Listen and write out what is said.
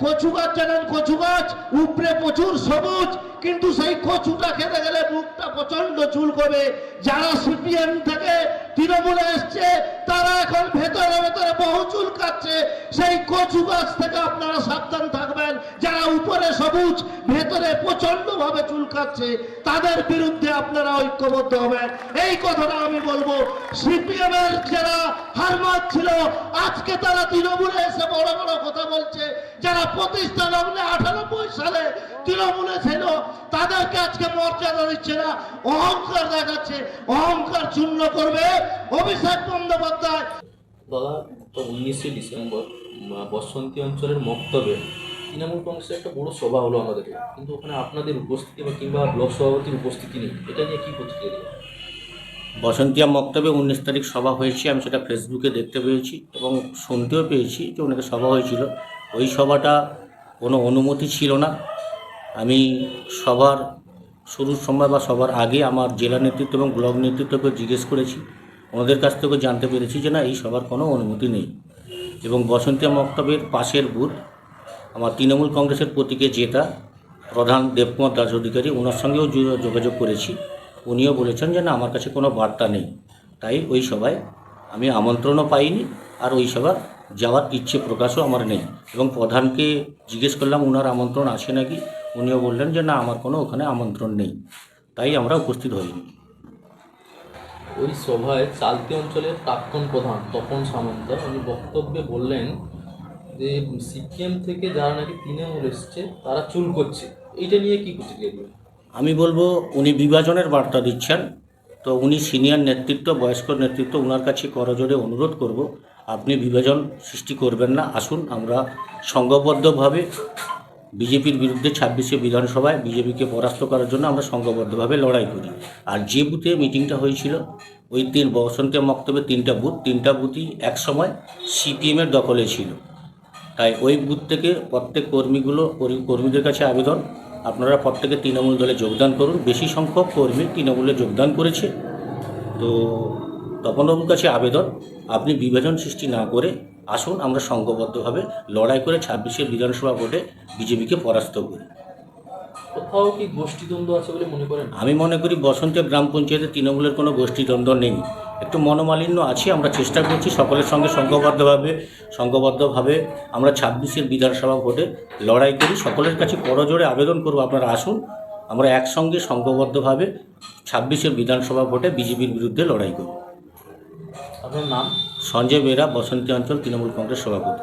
কচু গাছ জানেন, কচু গাছ উপরে প্রচুর সবুজ, কিন্তু সেই কচুটা খেতে গেলে মুখটা প্রচন্ড চুল করবে। যারা সিপিএম থেকে তৃণমূলে এসছে তারা এখন ভেতরে ভেতরে বহু চুল কাটছে। সেই কচু গাছ থেকে আপনারা সাবধান থাকবেন। যারা উপরে সবুজ ভেতরে প্রচন্ড ভাবে চুল কাটছে তাদের বিরুদ্ধে আপনারা ঐক্যবদ্ধ হবেন। এই কথাটা আমি বলবো। সিপিএম এর যারা হারমাত ছিল আজকে তারা তৃণমূলে এসে বড় বড় কথা বলছে। যারা প্রতিষ্ঠা লগ্নে 98 সালে তৃণমূলে ছিল তাদেরকে আজকে মর্যাদা দিচ্ছে না, অহংকার দেখাচ্ছে। অহংকার চূর্ণ করবে অভিষেক বন্দ্যোপাধ্যায়। দাদা, তো 19শে ডিসেম্বর বসন্তী অঞ্চলের মক্তবে তৃণমূল কংগ্রেসের একটা বড় সভা হলো আমাদের, কিন্তু ওখানে আপনাদের উপস্থিতি বা কিংবা ব্লক সভাপতির উপস্থিতি নেই, এটা নিয়ে কি প্রতিক্রিয়া দেবেন? বসন্তিয়া মক্তবে 19 তারিখ সভা হয়েছে, আমি সেটা ফেসবুকে দেখতে পেয়েছি এবং শুনতেও পেয়েছি যে অনেকে সভা হয়েছিল। ওই সভাটা কোনো অনুমতি ছিল না। আমি সভার শুরুর সময় বা সবার আগে আমার জেলা নেতৃত্ব এবং ব্লক নেতৃত্বকে জিজ্ঞেস করেছি। ওনাদের কাছ থেকে জানতে পেরেছি যে না, এই সভার কোনো অনুমতি নেই। এবং বসন্তিয়া মক্তবের পাশের বুথ আমার তৃণমূল কংগ্রেসের প্রতীকে জেতা প্রধান দেবকুমার দাস অধিকারী, ওনার সঙ্গেও যোগাযোগ করেছি। উনিও বলেছেন যে না, আমার কাছে কোনো বার্তা নেই। তাই ওই সভায় আমি আমন্ত্রণও পাইনি, আর ওই সভার যাওয়ার ইচ্ছে প্রকাশও আমার নেই। এবং প্রধানকে জিজ্ঞেস করলাম ওনার আমন্ত্রণ আছে নাকি, উনিও বললেন যে না, আমার কোনো ওখানে আমন্ত্রণ নেই। তাই আমরা উপস্থিত হইনি। ওই সভায় চালতি অঞ্চলের প্রাক্তন প্রধান তপন সামন্ত উনি বক্তব্যে বললেন যে সিপিএম থেকে যারা নাকি তৃণমূল এসছে তারা চুল করছে, এইটা নিয়ে কি প্রতিক্রিয়া দেবেন? আমি বলবো উনি বিভাজনের বার্তা দিচ্ছেন। তো উনি সিনিয়র নেতৃত্ব, বয়স্ক নেতৃত্ব, ওনার কাছে করজোড়ে অনুরোধ করব, আপনি বিভাজন সৃষ্টি করবেন না। আসুন আমরা সংঘবদ্ধভাবে বিজেপির বিরুদ্ধে 26শে বিধানসভায় বিজেপিকে পরাস্ত করার জন্য আমরা সংঘবদ্ধভাবে লড়াই করি। আর যে বুথে মিটিংটা হয়েছিল ওই বসন্তিয়া মক্তবে 3টা বুথ, 3টা বুথই একসময় সিপিএমের দখলে ছিল। তাই ওই বুথ থেকে প্রত্যেক কর্মীদের কাছে আবেদন, আপনারা প্রত্যেকে তৃণমূল দলে যোগদান করুন। বেশি সংখ্যক কর্মী তৃণমূলে যোগদান করেছে। তো তপনবাবুর কাছে আবেদন, আপনি বিভাজন সৃষ্টি না করে আসুন, আমরা সংঘবদ্ধভাবে লড়াই করে 26শে বিধানসভা ভোটে বিজেপিকে পরাস্ত করি। কোথাও কি গোষ্ঠীদ্বন্দ্ব আছে বলে মনে করেন? আমি মনে করি বসন্তিয়া গ্রাম পঞ্চায়েতে তৃণমূলের কোনো গোষ্ঠীদ্বন্দ্ব নেই। একটু মনোমালিন্য আছে, আমরা চেষ্টা করছি সকলের সঙ্গে সংঘবদ্ধভাবে আমরা 26শে বিধানসভা ভোটে লড়াই করি। সকলের কাছে করজোড়ে আবেদন করব, আপনারা আসুন, আমরা একসঙ্গে সংঘবদ্ধভাবে 26শে বিধানসভা ভোটে বিজেপির বিরুদ্ধে লড়াই করি। আপনার নাম? সঞ্জয় বেরা, বসন্তী অঞ্চল তৃণমূল কংগ্রেস সভাপতি।